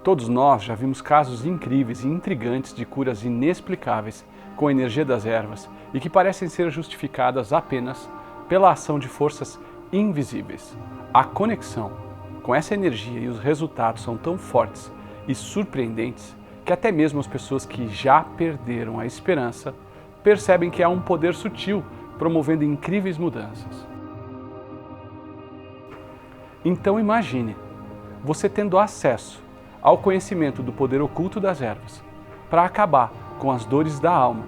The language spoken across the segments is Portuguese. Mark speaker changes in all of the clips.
Speaker 1: Todos nós já vimos casos incríveis e intrigantes de curas inexplicáveis com a energia das ervas e que parecem ser justificadas apenas pela ação de forças invisíveis. A conexão com essa energia e os resultados são tão fortes e surpreendentes que até mesmo as pessoas que já perderam a esperança percebem que há um poder sutil promovendo incríveis mudanças. Então imagine você tendo acesso ao conhecimento do poder oculto das ervas para acabar com as dores da alma,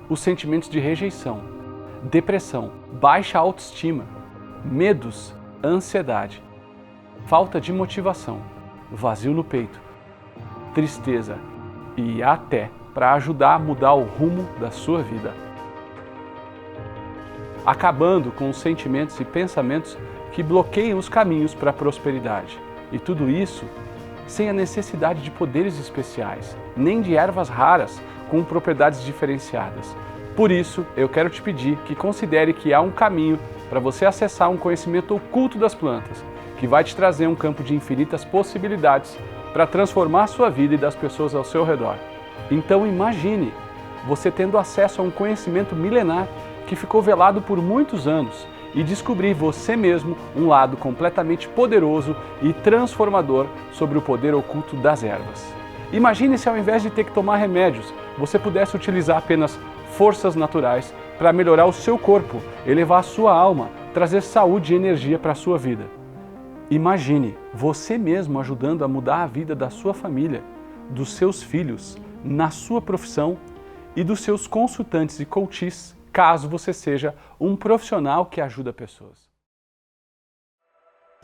Speaker 1: os sentimentos de rejeição, depressão, baixa autoestima, medos, ansiedade, falta de motivação, vazio no peito, tristeza e até para ajudar a mudar o rumo da sua vida. Acabando com os sentimentos e pensamentos que bloqueiam os caminhos para a prosperidade. E tudo isso sem a necessidade de poderes especiais, nem de ervas raras com propriedades diferenciadas. Por isso, eu quero te pedir que considere que há um caminho para você acessar um conhecimento oculto das plantas, que vai te trazer um campo de infinitas possibilidades para transformar a sua vida e das pessoas ao seu redor. Então imagine você tendo acesso a um conhecimento milenar que ficou velado por muitos anos e descobrir você mesmo um lado completamente poderoso e transformador sobre o poder oculto das ervas. Imagine se ao invés de ter que tomar remédios, você pudesse utilizar apenas forças naturais para melhorar o seu corpo, elevar a sua alma, trazer saúde e energia para a sua vida. Imagine você mesmo ajudando a mudar a vida da sua família, dos seus filhos, na sua profissão e dos seus consultantes e coaches, caso você seja um profissional que ajuda pessoas.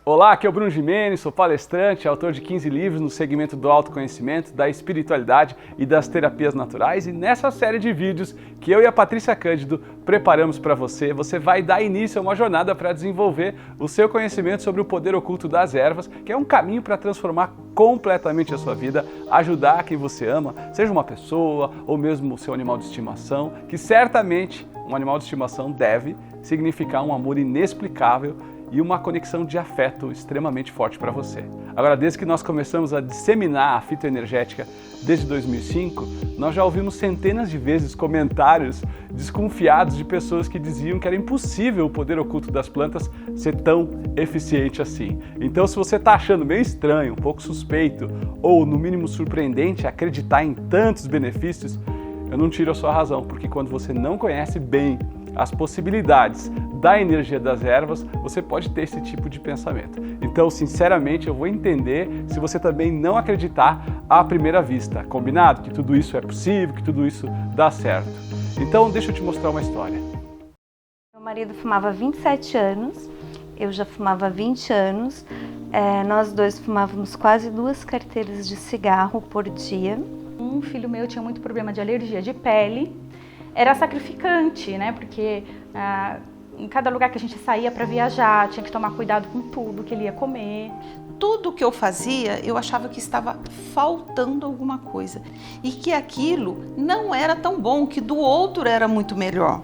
Speaker 1: Olá, aqui é o Bruno Gimenez, sou palestrante, autor de 15 livros no segmento do autoconhecimento, da espiritualidade e das terapias naturais, e nessa série de vídeos que eu e a Patrícia Cândido preparamos para você, você vai dar início a uma jornada para desenvolver o seu conhecimento sobre o poder oculto das ervas, que é um caminho para transformar completamente a sua vida, ajudar quem você ama, seja uma pessoa ou mesmo o seu animal de estimação, que certamente um animal de estimação deve significar um amor inexplicável e uma conexão de afeto extremamente forte para você. Agora, desde que nós começamos a disseminar a fitoenergética desde 2005, nós já ouvimos centenas de vezes comentários desconfiados de pessoas que diziam que era impossível o poder oculto das plantas ser tão eficiente assim. Então, se você está achando meio estranho, um pouco suspeito ou no mínimo surpreendente acreditar em tantos benefícios, eu não tiro a sua razão, porque quando você não conhece bem as possibilidades da energia das ervas, você pode ter esse tipo de pensamento. Então, sinceramente, eu vou entender se você também não acreditar à primeira vista. Combinado? Que tudo isso é possível, que tudo isso dá certo. Então, deixa eu te mostrar uma história.
Speaker 2: Meu marido fumava há 27 anos, eu já fumava há 20 anos. Nós dois fumávamos quase 2 carteiras de cigarro por dia.
Speaker 3: Um filho meu tinha muito problema de alergia de pele. Era sacrificante, né? Porque em cada lugar que a gente saía para viajar, tinha que tomar cuidado com tudo que ele ia comer.
Speaker 4: Tudo que eu fazia, eu achava que estava faltando alguma coisa. E que aquilo não era tão bom, que do outro era muito melhor.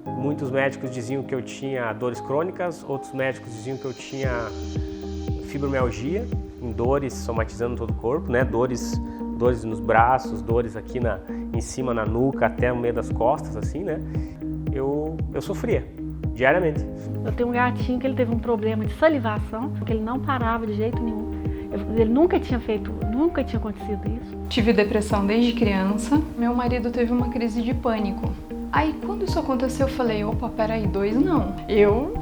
Speaker 5: Muitos médicos diziam que eu tinha dores crônicas, outros médicos diziam que eu tinha fibromialgia, em dores somatizando todo o corpo, né? Dores nos braços, dores aqui em cima na nuca, até no meio das costas, assim, né? Eu sofria diariamente.
Speaker 6: Eu tenho um gatinho que ele teve um problema de salivação, que ele não parava de jeito nenhum. Ele nunca tinha acontecido isso.
Speaker 7: Tive depressão desde criança. Meu marido teve uma crise de pânico. Aí quando isso aconteceu eu falei, opa, peraí, 2 não. Eu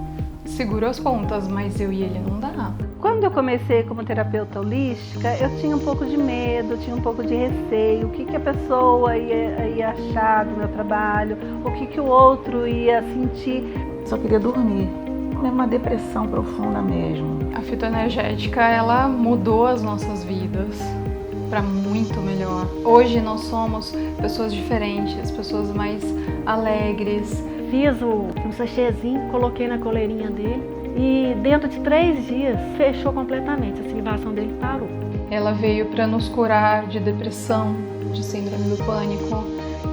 Speaker 7: seguro as pontas, mas eu e ele não dá.
Speaker 6: Quando eu comecei como terapeuta holística, eu tinha um pouco de medo, tinha um pouco de receio, o que a pessoa ia achar do meu trabalho, o que o outro ia sentir.
Speaker 8: Só queria dormir, uma depressão profunda mesmo.
Speaker 7: A fitoenergética, ela mudou as nossas vidas para muito melhor. Hoje nós somos pessoas diferentes, pessoas mais alegres.
Speaker 6: Fiz um sachêzinho, coloquei na coleirinha dele. E dentro de 3 dias fechou completamente, a salivação dele parou.
Speaker 7: Ela veio para nos curar de depressão, de síndrome do pânico.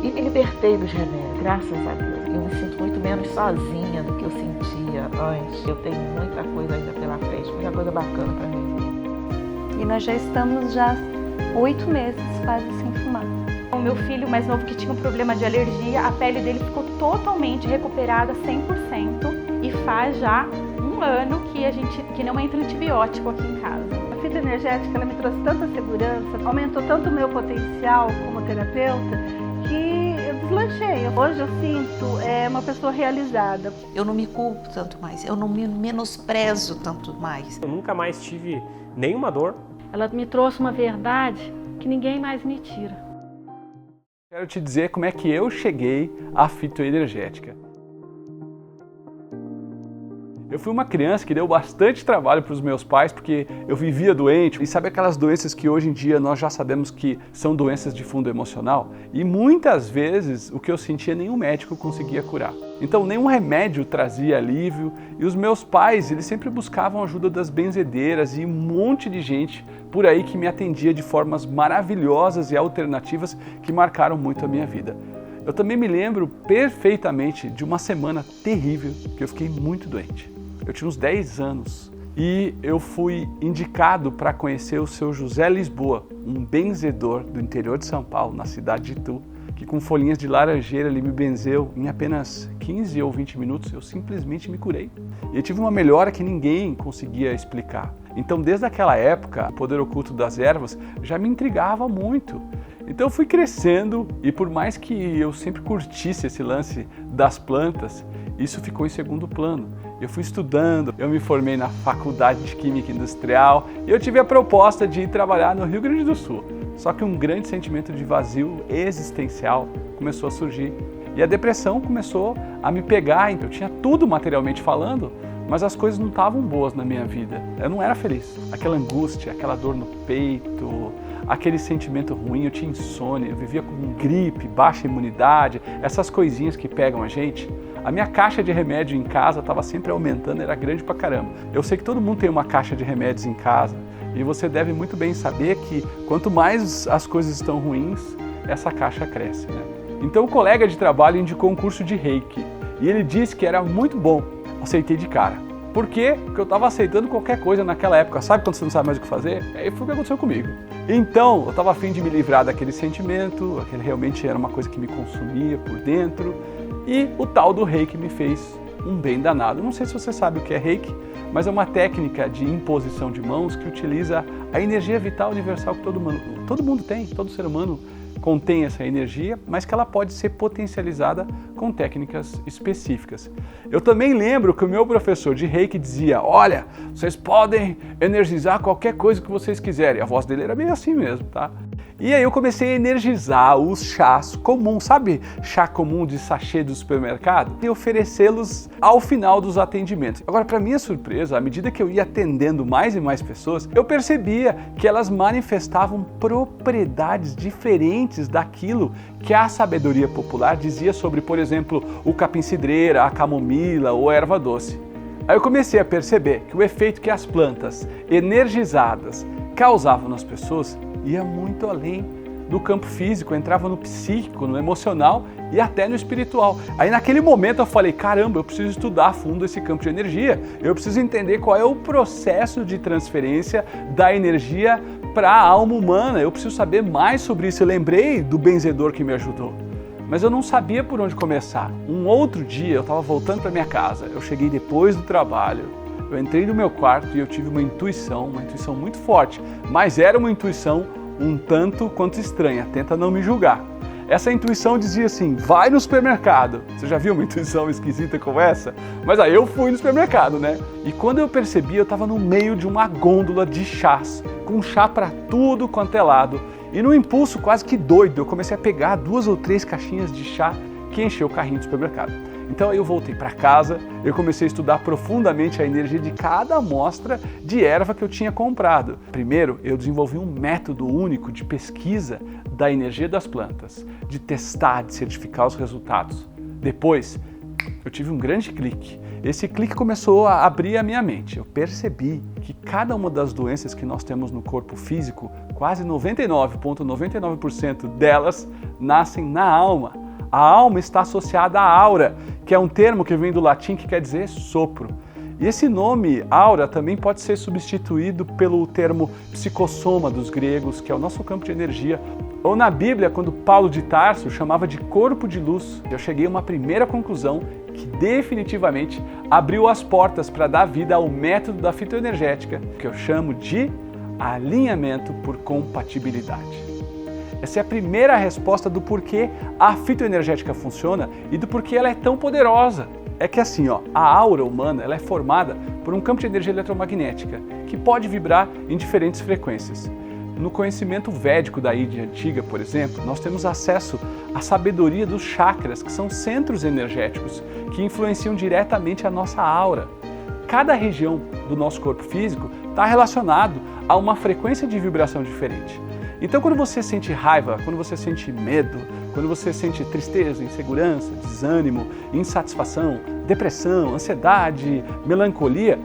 Speaker 8: E me libertei dos remédios, graças a Deus. Eu me sinto muito menos sozinha do que eu sentia antes. Eu tenho muita coisa ainda pela frente, muita coisa bacana para mim.
Speaker 2: E nós já estamos 8 meses quase sem fumar.
Speaker 3: O meu filho mais novo, que tinha um problema de alergia, a pele dele ficou totalmente recuperada, 100%, e faz já 1 ano que não entra antibiótico aqui em casa.
Speaker 6: A fitoenergética, ela me trouxe tanta segurança, aumentou tanto o meu potencial como terapeuta, que eu deslanchei. Hoje eu sinto uma pessoa realizada.
Speaker 4: Eu não me culpo tanto mais, eu não me menosprezo tanto mais.
Speaker 5: Eu nunca mais tive nenhuma dor.
Speaker 8: Ela me trouxe uma verdade que ninguém mais me tira.
Speaker 1: Quero te dizer como é que eu cheguei à fitoenergética. Eu fui uma criança que deu bastante trabalho para os meus pais porque eu vivia doente. E sabe aquelas doenças que hoje em dia nós já sabemos que são doenças de fundo emocional? E muitas vezes o que eu sentia nenhum médico conseguia curar. Então nenhum remédio trazia alívio e os meus pais, eles sempre buscavam a ajuda das benzedeiras e um monte de gente por aí que me atendia de formas maravilhosas e alternativas que marcaram muito a minha vida. Eu também me lembro perfeitamente de uma semana terrível que eu fiquei muito doente. Eu tinha uns 10 anos e eu fui indicado para conhecer o seu José Lisboa, um benzedor do interior de São Paulo, na cidade de Itu, que com folhinhas de laranjeira ele me benzeu em apenas 15 ou 20 minutos, eu simplesmente me curei. E eu tive uma melhora que ninguém conseguia explicar. Então, desde aquela época, o poder oculto das ervas já me intrigava muito. Então eu fui crescendo e por mais que eu sempre curtisse esse lance das plantas, isso ficou em segundo plano. Eu fui estudando, eu me formei na Faculdade de Química Industrial e eu tive a proposta de ir trabalhar no Rio Grande do Sul. Só que um grande sentimento de vazio existencial começou a surgir e a depressão começou a me pegar. Eu tinha tudo materialmente falando, mas as coisas não estavam boas na minha vida. Eu não era feliz. Aquela angústia, aquela dor no peito, aquele sentimento ruim, eu tinha insônia, eu vivia com gripe, baixa imunidade, essas coisinhas que pegam a gente. A minha caixa de remédio em casa estava sempre aumentando, era grande pra caramba. Eu sei que todo mundo tem uma caixa de remédios em casa e você deve muito bem saber que quanto mais as coisas estão ruins, essa caixa cresce, né? Então o colega de trabalho indicou um curso de Reiki e ele disse que era muito bom. Aceitei de cara. Por quê? Porque eu estava aceitando qualquer coisa naquela época. Sabe quando você não sabe mais o que fazer? Aí foi o que aconteceu comigo. Então, eu estava a fim de me livrar daquele sentimento, aquele realmente era uma coisa que me consumia por dentro. E o tal do Reiki me fez um bem danado. Não sei se você sabe o que é Reiki, mas é uma técnica de imposição de mãos que utiliza a energia vital universal que todo mundo tem, todo ser humano contém essa energia, mas que ela pode ser potencializada com técnicas específicas. Eu também lembro que o meu professor de Reiki dizia, olha, vocês podem energizar qualquer coisa que vocês quiserem. A voz dele era meio assim mesmo, tá? E aí eu comecei a energizar os chás comuns, sabe chá comum de sachê do supermercado? E oferecê-los ao final dos atendimentos. Agora, para minha surpresa, à medida que eu ia atendendo mais e mais pessoas, eu percebia que elas manifestavam propriedades diferentes daquilo que a sabedoria popular dizia sobre, por exemplo, o capim-cidreira, a camomila ou a erva doce. Aí eu comecei a perceber que o efeito que as plantas energizadas causavam nas pessoas ia muito além do campo físico, entrava no psíquico, no emocional e até no espiritual. Aí naquele momento eu falei, caramba, eu preciso estudar a fundo esse campo de energia, eu preciso entender qual é o processo de transferência da energia para a alma humana, eu preciso saber mais sobre isso. Eu lembrei do benzedor que me ajudou, mas eu não sabia por onde começar. Um outro dia eu estava voltando para minha casa, eu cheguei depois do trabalho, eu entrei no meu quarto e eu tive uma intuição muito forte, mas era uma intuição um tanto quanto estranha, tenta não me julgar. Essa intuição dizia assim, vai no supermercado. Você já viu uma intuição esquisita como essa? Mas aí eu fui no supermercado, né? E quando eu percebi, eu estava no meio de uma gôndola de chás, com chá para tudo quanto é lado. E no impulso quase que doido, eu comecei a pegar 2 ou 3 caixinhas de chá que encheu o carrinho do supermercado. Então eu voltei para casa, eu comecei a estudar profundamente a energia de cada amostra de erva que eu tinha comprado. Primeiro, eu desenvolvi um método único de pesquisa da energia das plantas, de testar, de certificar os resultados. Depois, eu tive um grande clique. Esse clique começou a abrir a minha mente. Eu percebi que cada uma das doenças que nós temos no corpo físico, quase 99,99% delas nascem na alma. A alma está associada à aura, que é um termo que vem do latim que quer dizer sopro. E esse nome, aura, também pode ser substituído pelo termo psicossoma dos gregos, que é o nosso campo de energia. Ou na Bíblia, quando Paulo de Tarso chamava de corpo de luz. Eu cheguei a uma primeira conclusão que definitivamente abriu as portas para dar vida ao método da fitoenergética, que eu chamo de alinhamento por compatibilidade. Essa é a primeira resposta do porquê a fitoenergética funciona e do porquê ela é tão poderosa. É que assim, a aura humana ela é formada por um campo de energia eletromagnética que pode vibrar em diferentes frequências. No conhecimento védico da Índia antiga, por exemplo, nós temos acesso à sabedoria dos chakras, que são centros energéticos que influenciam diretamente a nossa aura. Cada região do nosso corpo físico está relacionado a uma frequência de vibração diferente. Então, quando você sente raiva, quando você sente medo, quando você sente tristeza, insegurança, desânimo, insatisfação, depressão, ansiedade, melancolia,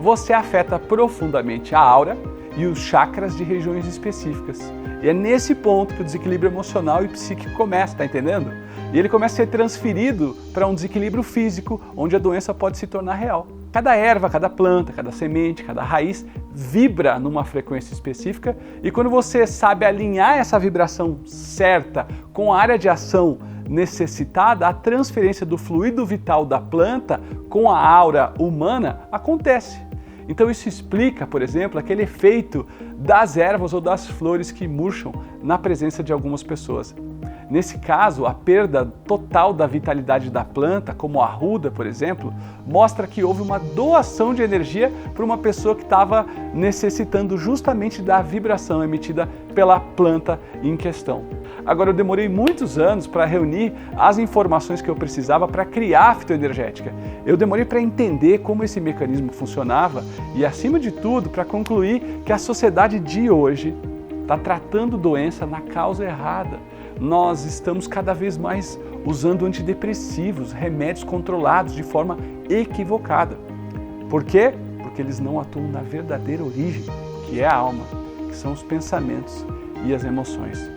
Speaker 1: você afeta profundamente a aura e os chakras de regiões específicas. E é nesse ponto que o desequilíbrio emocional e psíquico começa, tá entendendo? E ele começa a ser transferido para um desequilíbrio físico, onde a doença pode se tornar real. Cada erva, cada planta, cada semente, cada raiz vibra numa frequência específica e quando você sabe alinhar essa vibração certa com a área de ação necessitada, a transferência do fluido vital da planta com a aura humana acontece. Então isso explica, por exemplo, aquele efeito das ervas ou das flores que murcham na presença de algumas pessoas. Nesse caso, a perda total da vitalidade da planta, como a arruda, por exemplo, mostra que houve uma doação de energia para uma pessoa que estava necessitando justamente da vibração emitida pela planta em questão. Agora, eu demorei muitos anos para reunir as informações que eu precisava para criar a fitoenergética. Eu demorei para entender como esse mecanismo funcionava e, acima de tudo, para concluir que a sociedade de hoje está tratando doença na causa errada. Nós estamos cada vez mais usando antidepressivos, remédios controlados de forma equivocada. Por quê? Porque eles não atuam na verdadeira origem, que é a alma, que são os pensamentos e as emoções.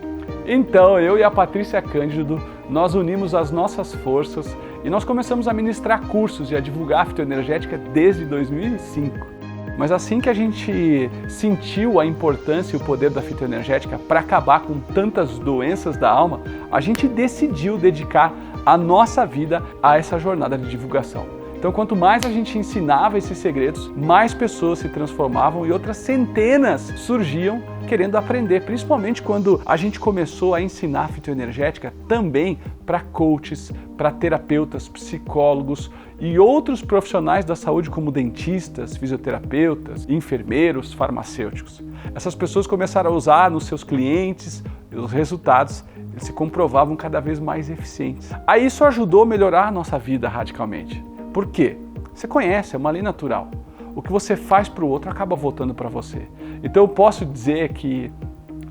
Speaker 1: Então, eu e a Patrícia Cândido, nós unimos as nossas forças e nós começamos a ministrar cursos e a divulgar a fitoenergética desde 2005. Mas assim que a gente sentiu a importância e o poder da fitoenergética para acabar com tantas doenças da alma, a gente decidiu dedicar a nossa vida a essa jornada de divulgação. Então, quanto mais a gente ensinava esses segredos, mais pessoas se transformavam e outras centenas surgiam querendo aprender, principalmente quando a gente começou a ensinar a fitoenergética também para coaches, para terapeutas, psicólogos e outros profissionais da saúde como dentistas, fisioterapeutas, enfermeiros, farmacêuticos. Essas pessoas começaram a usar nos seus clientes e os resultados eles se comprovavam cada vez mais eficientes. Aí isso ajudou a melhorar a nossa vida radicalmente. Por quê? Você conhece, é uma lei natural. O que você faz para o outro acaba voltando para você. Então eu posso dizer que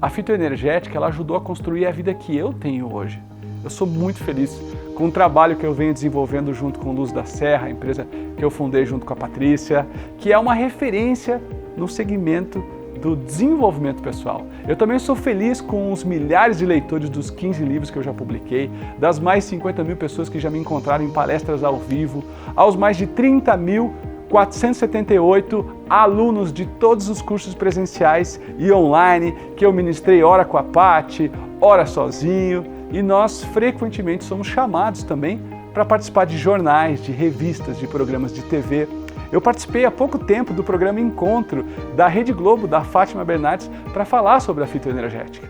Speaker 1: a fitoenergética ela ajudou a construir a vida que eu tenho hoje. Eu sou muito feliz com o trabalho que eu venho desenvolvendo junto com Luz da Serra, a empresa que eu fundei junto com a Patrícia, que é uma referência no segmento do desenvolvimento pessoal. Eu também sou feliz com os milhares de leitores dos 15 livros que eu já publiquei, das mais 50 mil pessoas que já me encontraram em palestras ao vivo, aos mais de 30.478 alunos de todos os cursos presenciais e online que eu ministrei ora com a Paty, ora sozinho, e nós frequentemente somos chamados também para participar de jornais, de revistas, de programas de TV. Eu participei há pouco tempo do programa Encontro da Rede Globo, da Fátima Bernardes, para falar sobre a fitoenergética.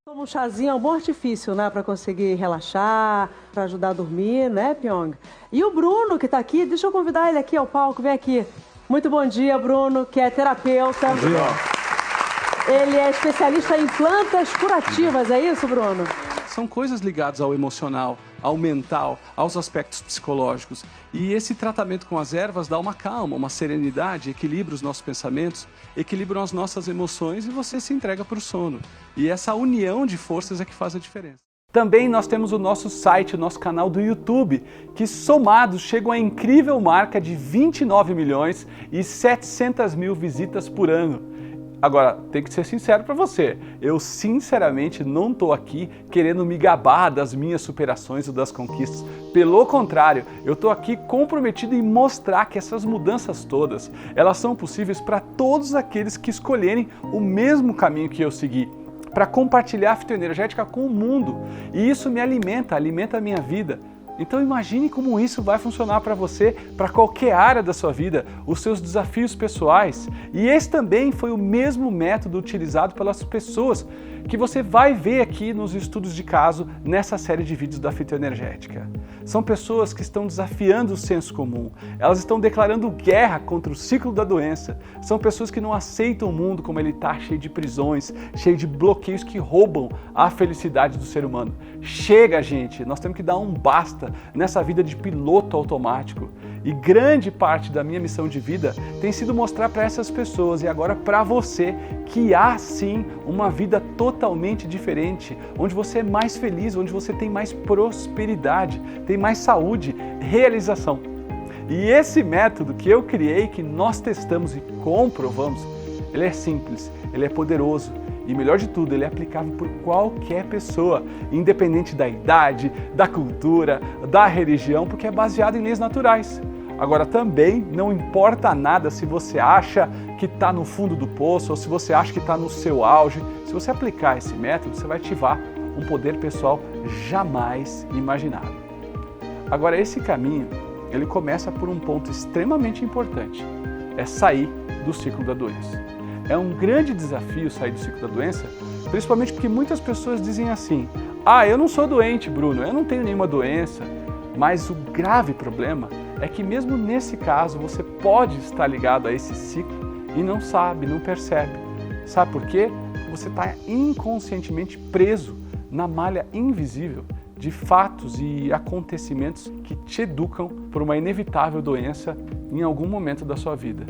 Speaker 9: Um chazinho é um bom artifício, né, para conseguir relaxar, para ajudar a dormir, né, Pyong? E o Bruno, que está aqui, deixa eu convidar ele aqui ao palco, vem aqui. Muito bom dia, Bruno, que é terapeuta.
Speaker 1: Bom dia.
Speaker 9: Ele é especialista em plantas curativas, é isso, Bruno?
Speaker 1: São coisas ligadas ao emocional, ao mental, aos aspectos psicológicos. E esse tratamento com as ervas dá uma calma, uma serenidade, equilibra os nossos pensamentos, equilibram as nossas emoções e você se entrega para o sono. E essa união de forças é que faz a diferença. Também nós temos o nosso site, o nosso canal do YouTube, que somados chegam à incrível marca de 29 milhões e 700 mil visitas por ano. Agora, tem que ser sincero para você, eu sinceramente não estou aqui querendo me gabar das minhas superações ou das conquistas. Pelo contrário, eu estou aqui comprometido em mostrar que essas mudanças todas, elas são possíveis para todos aqueles que escolherem o mesmo caminho que eu segui, para compartilhar a fitoenergética com o mundo. E isso me alimenta a minha vida. Então imagine como isso vai funcionar para você, para qualquer área da sua vida, os seus desafios pessoais. E esse também foi o mesmo método utilizado pelas pessoas que você vai ver aqui nos estudos de caso nessa série de vídeos da fitoenergética. São pessoas que estão desafiando o senso comum, elas estão declarando guerra contra o ciclo da doença, são pessoas que não aceitam o mundo como ele está, cheio de prisões, cheio de bloqueios que roubam a felicidade do ser humano. Chega, gente, nós temos que dar um basta nessa vida de piloto automático. E grande parte da minha missão de vida tem sido mostrar para essas pessoas e agora para você que há sim uma vida totalmente diferente, onde você é mais feliz, onde você tem mais prosperidade, tem mais saúde, realização. E esse método que eu criei, que nós testamos e comprovamos, ele é simples, ele é poderoso. E melhor de tudo, ele é aplicável por qualquer pessoa, independente da idade, da cultura, da religião, porque é baseado em leis naturais. Agora também não importa nada se você acha que está no fundo do poço ou se você acha que está no seu auge. Se você aplicar esse método, você vai ativar um poder pessoal jamais imaginado. Agora esse caminho, ele começa por um ponto extremamente importante, é sair do ciclo da doença. É um grande desafio sair do ciclo da doença, principalmente porque muitas pessoas dizem assim: eu não sou doente, Bruno, eu não tenho nenhuma doença. Mas o grave problema é que mesmo nesse caso você pode estar ligado a esse ciclo e não sabe, não percebe. Sabe por quê? Você está inconscientemente preso na malha invisível de fatos e acontecimentos que te educam por uma inevitável doença em algum momento da sua vida.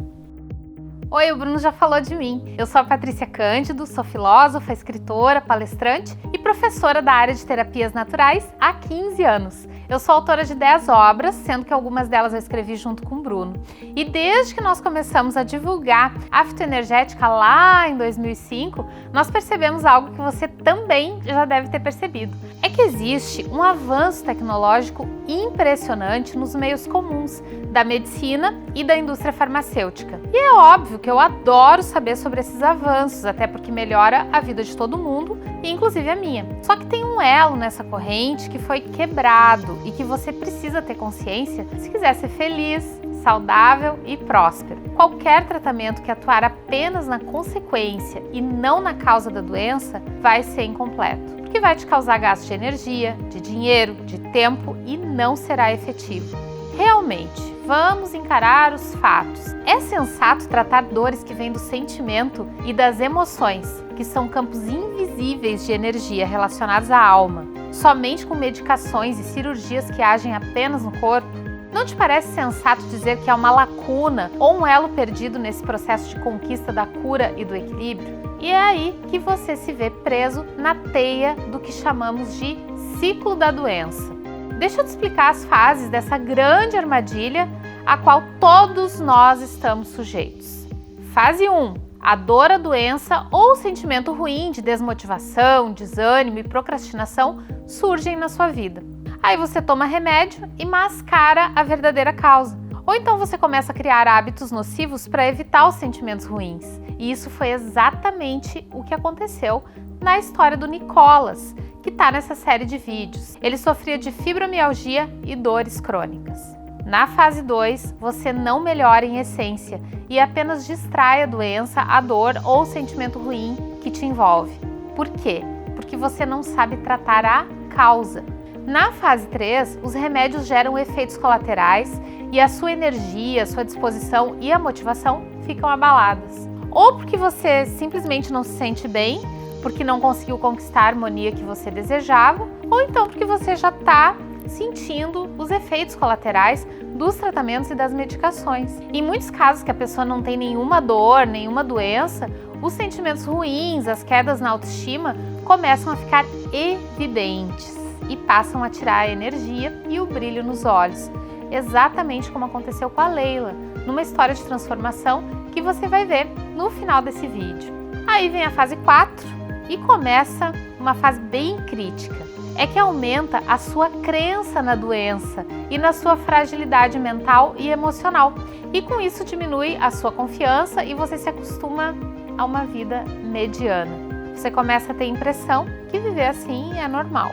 Speaker 10: Oi, o Bruno já falou de mim. Eu sou a Patrícia Cândido, sou filósofa, escritora, palestrante e professora da área de terapias naturais há 15 anos. Eu sou autora de 10 obras, sendo que algumas delas eu escrevi junto com o Bruno. E desde que nós começamos a divulgar a fitoenergética lá em 2005, nós percebemos algo que você também já deve ter percebido. É que existe um avanço tecnológico impressionante nos meios comuns da medicina e da indústria farmacêutica. E é óbvio que eu adoro saber sobre esses avanços, até porque melhora a vida de todo mundo, inclusive a minha. Só que tem um elo nessa corrente que foi quebrado e que você precisa ter consciência se quiser ser feliz, saudável e próspero. Qualquer tratamento que atuar apenas na consequência e não na causa da doença vai ser incompleto, porque vai te causar gasto de energia, de dinheiro, de tempo e não será efetivo. Realmente, vamos encarar os fatos. É sensato tratar dores que vêm do sentimento e das emoções, que são campos invisíveis de energia relacionados à alma, somente com medicações e cirurgias que agem apenas no corpo? Não te parece sensato dizer que há uma lacuna ou um elo perdido nesse processo de conquista da cura e do equilíbrio? E é aí que você se vê preso na teia do que chamamos de ciclo da doença. Deixa eu te explicar as fases dessa grande armadilha a qual todos nós estamos sujeitos. Fase 1. A dor, a doença ou o sentimento ruim de desmotivação, desânimo e procrastinação surgem na sua vida. Aí você toma remédio e mascara a verdadeira causa. Ou então você começa a criar hábitos nocivos para evitar os sentimentos ruins. E isso foi exatamente o que aconteceu na história do Nicolas, que está nessa série de vídeos. Ele sofria de fibromialgia e dores crônicas. Na fase 2, você não melhora em essência e apenas distrai a doença, a dor ou o sentimento ruim que te envolve. Por quê? Porque você não sabe tratar a causa. Na fase 3, os remédios geram efeitos colaterais e a sua energia, a sua disposição e a motivação ficam abaladas. Ou porque você simplesmente não se sente bem, porque não conseguiu conquistar a harmonia que você desejava, ou então porque você já está sentindo os efeitos colaterais dos tratamentos e das medicações. Em muitos casos que a pessoa não tem nenhuma dor, nenhuma doença, os sentimentos ruins, as quedas na autoestima começam a ficar evidentes e passam a tirar a energia e o brilho nos olhos, exatamente como aconteceu com a Leila, numa história de transformação que você vai ver no final desse vídeo. Aí vem a fase 4 e começa uma fase bem crítica. É que aumenta a sua crença na doença e na sua fragilidade mental e emocional. E com isso diminui a sua confiança e você se acostuma a uma vida mediana. Você começa a ter a impressão que viver assim é normal.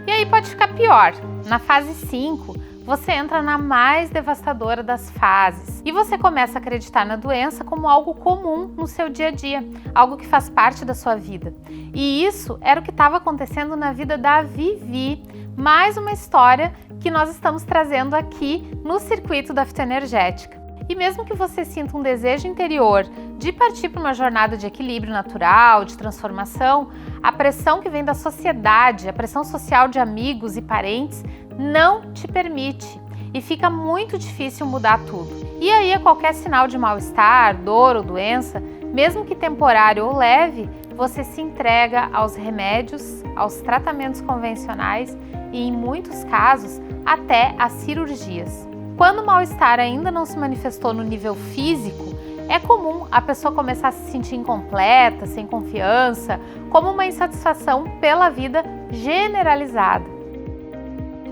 Speaker 10: E aí pode ficar pior. Na fase 5, você entra na mais devastadora das fases e você começa a acreditar na doença como algo comum no seu dia a dia, algo que faz parte da sua vida. E isso era o que estava acontecendo na vida da Vivi, mais uma história que nós estamos trazendo aqui no circuito da fitoenergética. E mesmo que você sinta um desejo interior de partir para uma jornada de equilíbrio natural, de transformação, a pressão que vem da sociedade, a pressão social de amigos e parentes, não te permite e fica muito difícil mudar tudo. E aí, a qualquer sinal de mal-estar, dor ou doença, mesmo que temporário ou leve, você se entrega aos remédios, aos tratamentos convencionais e, em muitos casos, até às cirurgias. Quando o mal-estar ainda não se manifestou no nível físico, é comum a pessoa começar a se sentir incompleta, sem confiança, como uma insatisfação pela vida generalizada.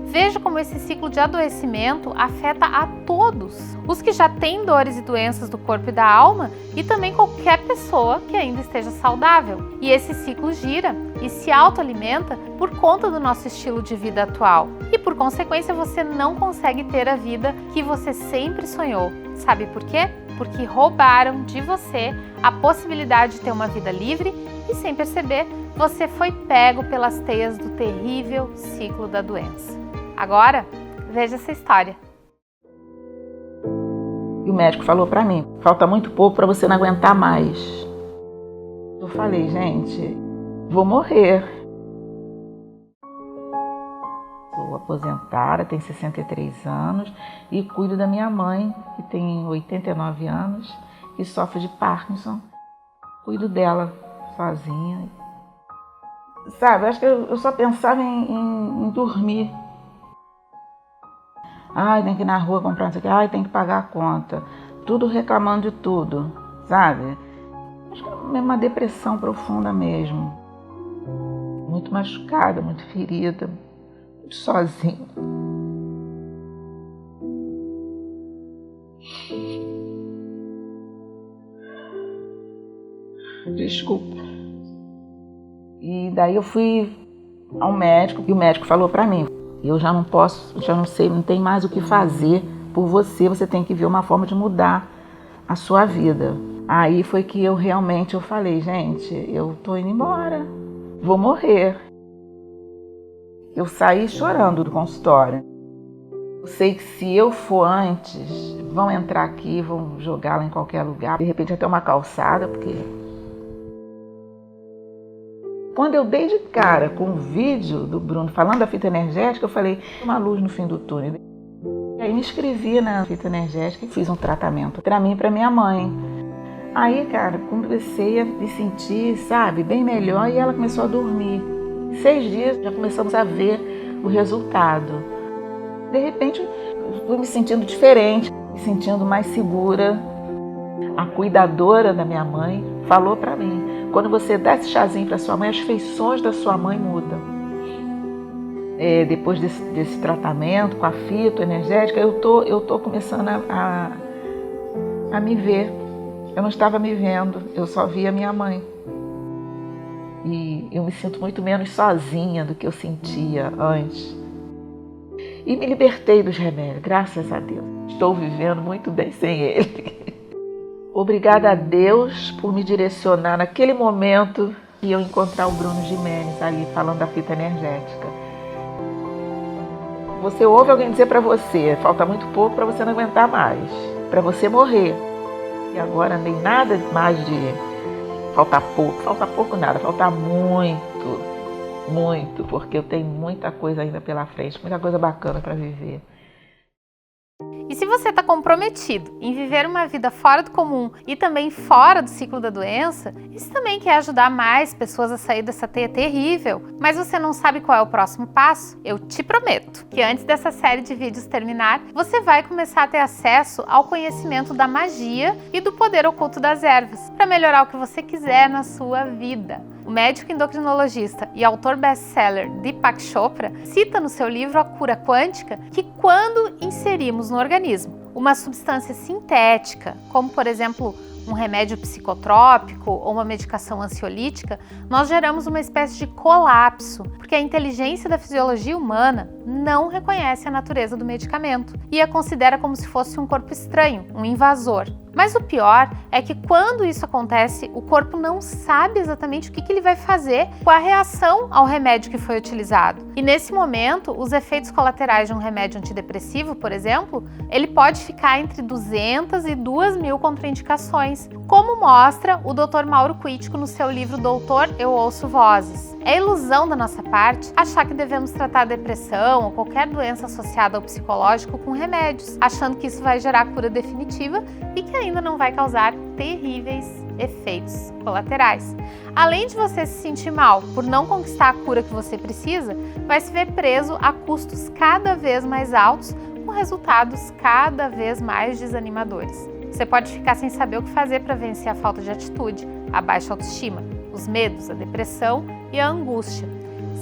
Speaker 10: Veja como esse ciclo de adoecimento afeta a todos, os que já têm dores e doenças do corpo e da alma e também qualquer pessoa que ainda esteja saudável. E esse ciclo gira e se autoalimenta por conta do nosso estilo de vida atual. E por consequência você não consegue ter a vida que você sempre sonhou. Sabe por quê? Porque roubaram de você a possibilidade de ter uma vida livre e, sem perceber, você foi pego pelas teias do terrível ciclo da doença. Agora, veja essa história.
Speaker 8: E o médico falou pra mim, falta muito pouco pra você não aguentar mais. Eu falei, gente, vou morrer. Sou aposentada, tenho 63 anos e cuido da minha mãe, que tem 89 anos, que sofre de Parkinson. Cuido dela sozinha. Sabe, acho que eu só pensava em dormir. Ai, tem que ir na rua comprar isso aqui. Ai, tem que pagar a conta. Tudo reclamando de tudo, sabe? Acho que é uma depressão profunda mesmo. Muito machucada, muito ferida, muito sozinha. Desculpa. E daí eu fui ao médico e o médico falou pra mim, eu já não posso, já não sei, não tem mais o que fazer por você, você tem que ver uma forma de mudar a sua vida. Aí foi que eu falei, gente, eu tô indo embora, vou morrer. Eu saí chorando do consultório. Eu sei que se eu for antes, vão entrar aqui, vão jogá-la em qualquer lugar, de repente até uma calçada, porque... Quando eu dei de cara com o vídeo do Bruno falando da fita energética, eu falei, uma luz no fim do túnel. E aí me inscrevi na fita energética e fiz um tratamento para mim e para minha mãe. Aí, cara, comecei a me sentir, sabe, bem melhor e ela começou a dormir. 6 dias já começamos a ver o resultado. De repente, eu fui me sentindo diferente, me sentindo mais segura. A cuidadora da minha mãe falou para mim, quando você dá esse chazinho para sua mãe, as feições da sua mãe mudam. Depois desse tratamento com a fitoenergética, eu tô começando a me ver. Eu não estava me vendo, eu só via minha mãe. E eu me sinto muito menos sozinha do que eu sentia antes. E me libertei dos remédios, graças a Deus. Estou vivendo muito bem sem ele. Obrigada a Deus por me direcionar naquele momento que eu encontrar o Bruno Gimenez ali falando da fita energética. Você ouve alguém dizer para você, falta muito pouco para você não aguentar mais, para você morrer. E agora nem nada mais de falta pouco nada, falta muito, muito, porque eu tenho muita coisa ainda pela frente, muita coisa bacana para viver.
Speaker 10: E se você você está comprometido em viver uma vida fora do comum e também fora do ciclo da doença, e se também quer ajudar mais pessoas a sair dessa teia terrível, mas você não sabe qual é o próximo passo, eu te prometo que antes dessa série de vídeos terminar, você vai começar a ter acesso ao conhecimento da magia e do poder oculto das ervas, para melhorar o que você quiser na sua vida. O médico endocrinologista e autor best-seller Deepak Chopra cita no seu livro A Cura Quântica que quando inserimos no organismo uma substância sintética, como por exemplo um remédio psicotrópico ou uma medicação ansiolítica, nós geramos uma espécie de colapso, porque a inteligência da fisiologia humana não reconhece a natureza do medicamento e a considera como se fosse um corpo estranho, um invasor. Mas o pior é que quando isso acontece, o corpo não sabe exatamente o que ele vai fazer com a reação ao remédio que foi utilizado. E nesse momento, os efeitos colaterais de um remédio antidepressivo, por exemplo, ele pode ficar entre 200 e 2.000 contraindicações, como mostra o Dr. Mauro Quitico no seu livro Doutor, Eu Ouço Vozes. É ilusão da nossa parte achar que devemos tratar a depressão ou qualquer doença associada ao psicológico com remédios, achando que isso vai gerar cura definitiva e que ainda não vai causar terríveis efeitos colaterais. Além de você se sentir mal por não conquistar a cura que você precisa, vai se ver preso a custos cada vez mais altos, com resultados cada vez mais desanimadores. Você pode ficar sem saber o que fazer para vencer a falta de atitude, a baixa autoestima, os medos, a depressão e a angústia,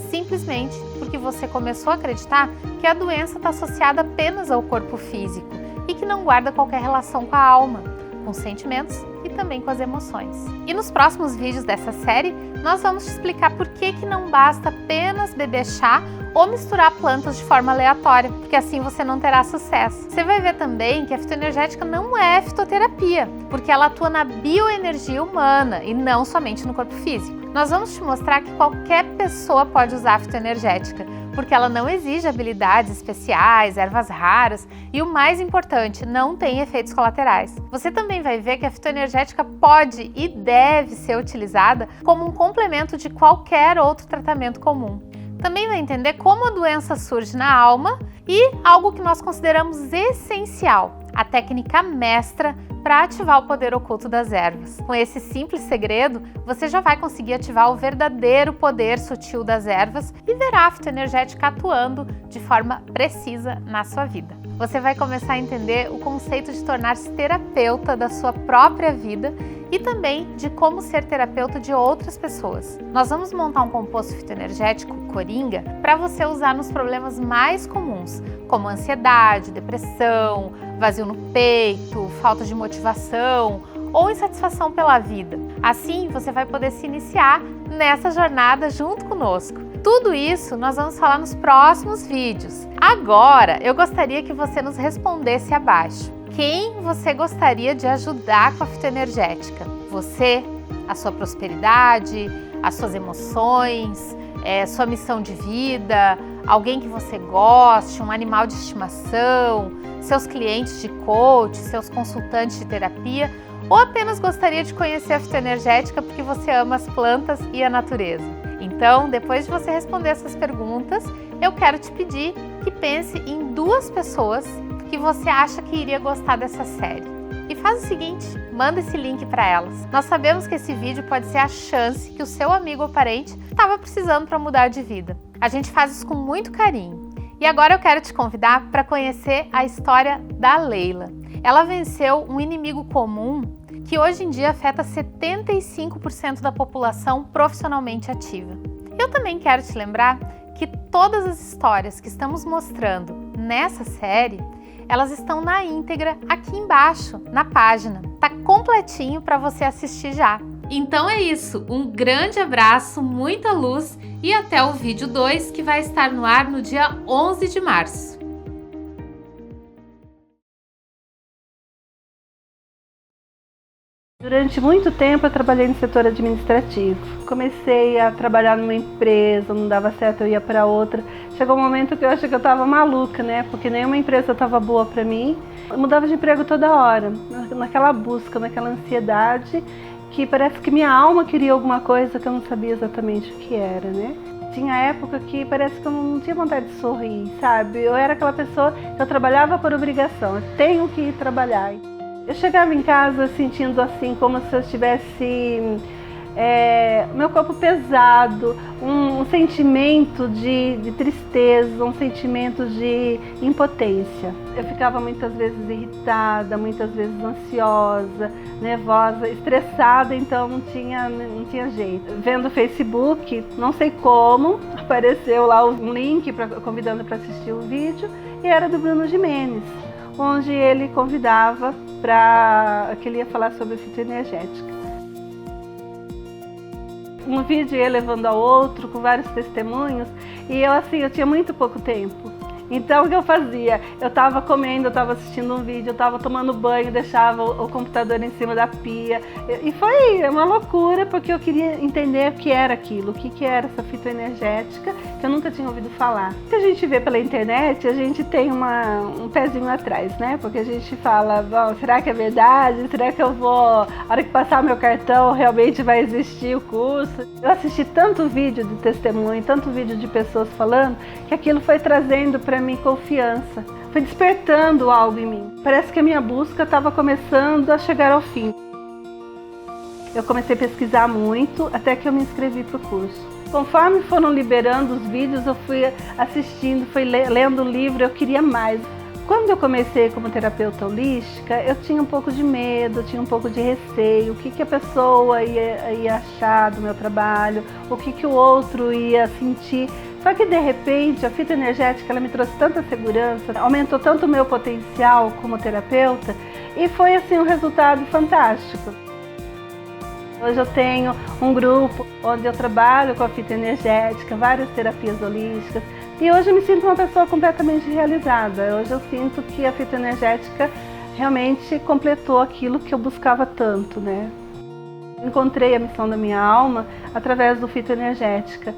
Speaker 10: simplesmente porque você começou a acreditar que a doença está associada apenas ao corpo físico e que não guarda qualquer relação com a alma, com os sentimentos e também com as emoções. E nos próximos vídeos dessa série, nós vamos te explicar por que não basta apenas beber chá ou misturar plantas de forma aleatória, porque assim você não terá sucesso. Você vai ver também que a fitoenergética não é fitoterapia, porque ela atua na bioenergia humana e não somente no corpo físico. Nós vamos te mostrar que qualquer pessoa pode usar a fitoenergética, porque ela não exige habilidades especiais, ervas raras e, o mais importante, não tem efeitos colaterais. Você também vai ver que a fitoenergética pode e deve ser utilizada como um complemento de qualquer outro tratamento comum. Também vai entender como a doença surge na alma e algo que nós consideramos essencial, a técnica mestra para ativar o poder oculto das ervas. Com esse simples segredo, você já vai conseguir ativar o verdadeiro poder sutil das ervas e verá a fitoenergética atuando de forma precisa na sua vida. Você vai começar a entender o conceito de tornar-se terapeuta da sua própria vida e também de como ser terapeuta de outras pessoas. Nós vamos montar um composto fitoenergético Coringa para você usar nos problemas mais comuns, como ansiedade, depressão, vazio no peito, falta de motivação ou insatisfação pela vida. Assim, você vai poder se iniciar nessa jornada junto conosco. Tudo isso nós vamos falar nos próximos vídeos. Agora, eu gostaria que você nos respondesse abaixo. Quem você gostaria de ajudar com a fitoenergética? Você, a sua prosperidade, as suas emoções, sua missão de vida, alguém que você goste, um animal de estimação, seus clientes de coach, seus consultantes de terapia, ou apenas gostaria de conhecer a fitoenergética porque você ama as plantas e a natureza? Então, depois de você responder essas perguntas, eu quero te pedir que pense em 2 pessoas que você acha que iria gostar dessa série. E faz o seguinte, manda esse link para elas. Nós sabemos que esse vídeo pode ser a chance que o seu amigo ou parente estava precisando para mudar de vida. A gente faz isso com muito carinho. E agora eu quero te convidar para conhecer a história da Leila. Ela venceu um inimigo comum que hoje em dia afeta 75% da população profissionalmente ativa. Eu também quero te lembrar que todas as histórias que estamos mostrando nessa série, elas estão na íntegra aqui embaixo, na página. Tá completinho para você assistir já. Então é isso, um grande abraço, muita luz e até o vídeo 2 que vai estar no ar no dia 11 de março.
Speaker 6: Durante muito tempo eu trabalhei no setor administrativo. Comecei a trabalhar numa empresa, não dava certo, eu ia para outra. Chegou um momento que eu achei que eu estava maluca, né? Porque nenhuma empresa estava boa para mim. Eu mudava de emprego toda hora, naquela busca, naquela ansiedade, que parece que minha alma queria alguma coisa que eu não sabia exatamente o que era, né? Tinha época que parece que eu não tinha vontade de sorrir, sabe? Eu era aquela pessoa que eu trabalhava por obrigação, eu tenho que ir trabalhar. Eu chegava em casa sentindo assim, como se eu estivesse... meu corpo pesado, um sentimento de tristeza, um sentimento de impotência. Eu ficava muitas vezes irritada, muitas vezes ansiosa, nervosa, estressada, então não tinha jeito. Vendo o Facebook, não sei como, apareceu lá um link convidando para assistir o vídeo e era do Bruno Gimenez, onde ele convidava que ele ia falar sobre fitoenergética. Um vídeo ia levando ao outro, com vários testemunhos, e eu tinha muito pouco tempo. Então o que eu fazia? Eu estava comendo, eu estava assistindo um vídeo, eu estava tomando banho, deixava o computador em cima da pia. E foi uma loucura, porque eu queria entender o que era aquilo, o que era essa fitoenergética, que eu nunca tinha ouvido falar. O que a gente vê pela internet, a gente tem um pezinho atrás, né? Porque a gente fala, bom, será que é verdade? Será que a hora que passar meu cartão, realmente vai existir o curso? Eu assisti tanto vídeo de testemunho, tanto vídeo de pessoas falando, que aquilo foi trazendo para mim confiança, foi despertando algo em mim. Parece que a minha busca estava começando a chegar ao fim. Eu comecei a pesquisar muito até que eu me inscrevi para o curso. Conforme foram liberando os vídeos, eu fui assistindo, fui lendo o livro, eu queria mais. Quando eu comecei como terapeuta holística, eu tinha um pouco de medo, tinha um pouco de receio, o que a pessoa ia achar do meu trabalho, o que o outro ia sentir. Só que de repente a fitoenergética ela me trouxe tanta segurança, aumentou tanto o meu potencial como terapeuta e foi assim um resultado fantástico. Hoje eu tenho um grupo onde eu trabalho com a fitoenergética, várias terapias holísticas e hoje eu me sinto uma pessoa completamente realizada. Hoje eu sinto que a fitoenergética realmente completou aquilo que eu buscava tanto, né? Encontrei a missão da minha alma através do fitoenergética.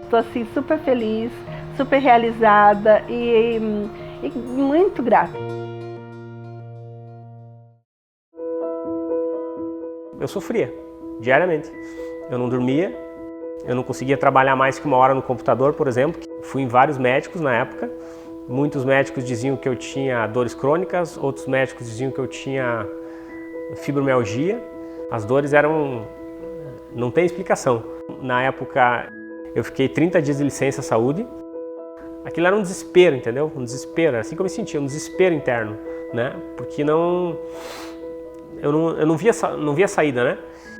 Speaker 6: Estou assim super feliz, super realizada e muito grata.
Speaker 5: Eu sofria diariamente. Eu não dormia, eu não conseguia trabalhar mais que 1 hora no computador, por exemplo. Fui em vários médicos na época. Muitos médicos diziam que eu tinha dores crônicas, outros médicos diziam que eu tinha fibromialgia. As dores não tem explicação. Na época eu fiquei 30 dias de licença saúde. Aquilo era um desespero, entendeu? Um desespero, assim que eu me sentia, um desespero interno, né? Porque eu não via saída, né?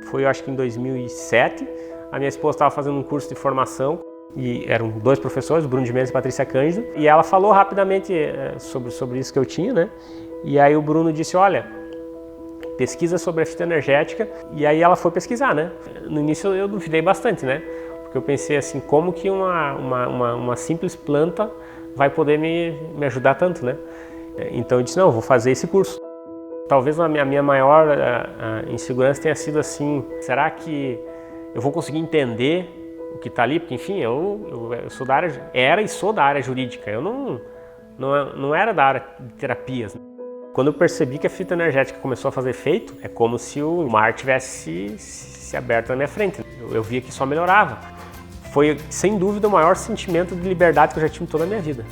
Speaker 5: Foi, eu acho que em 2007, a minha esposa estava fazendo um curso de formação e eram 2 professores, Bruno Gimenez e Patrícia Cândido, e ela falou rapidamente sobre isso que eu tinha, né? E aí o Bruno disse, olha, pesquisa sobre a fitoenergética, e aí ela foi pesquisar, né? No início eu duvidei bastante, né? Porque eu pensei assim, como que uma simples planta vai poder me ajudar tanto, né? Então eu disse, não, eu vou fazer esse curso. Talvez a minha maior insegurança tenha sido assim, será que eu vou conseguir entender o que está ali? Porque, enfim, eu sou da área, era e sou da área jurídica, eu não era da área de terapias. Quando eu percebi que a fitoenergética começou a fazer efeito, é como se o mar tivesse se aberto na minha frente. Eu via que só melhorava. Foi, sem dúvida, o maior sentimento de liberdade que eu já tive toda a minha vida.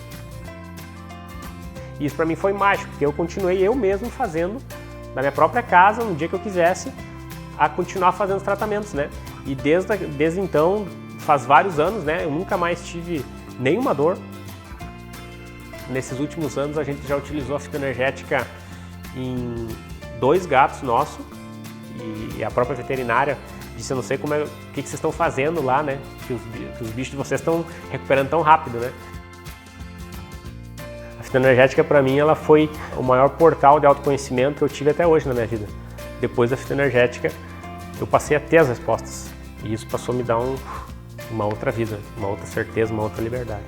Speaker 5: E isso para mim foi mágico, porque eu continuei eu mesmo fazendo, da minha própria casa, no dia que eu quisesse, a continuar fazendo os tratamentos, né? E desde então, faz vários anos, né? Eu nunca mais tive nenhuma dor. Nesses últimos anos a gente já utilizou a fitoenergética em 2 gatos nossos e a própria veterinária disse, eu não sei o que vocês estão fazendo lá, né? Que os bichos de vocês estão recuperando tão rápido, né? A fitoenergética para mim ela foi o maior portal de autoconhecimento que eu tive até hoje na minha vida. Depois da fitoenergética eu passei a ter as respostas e isso passou a me dar uma outra vida, uma outra certeza, uma outra liberdade.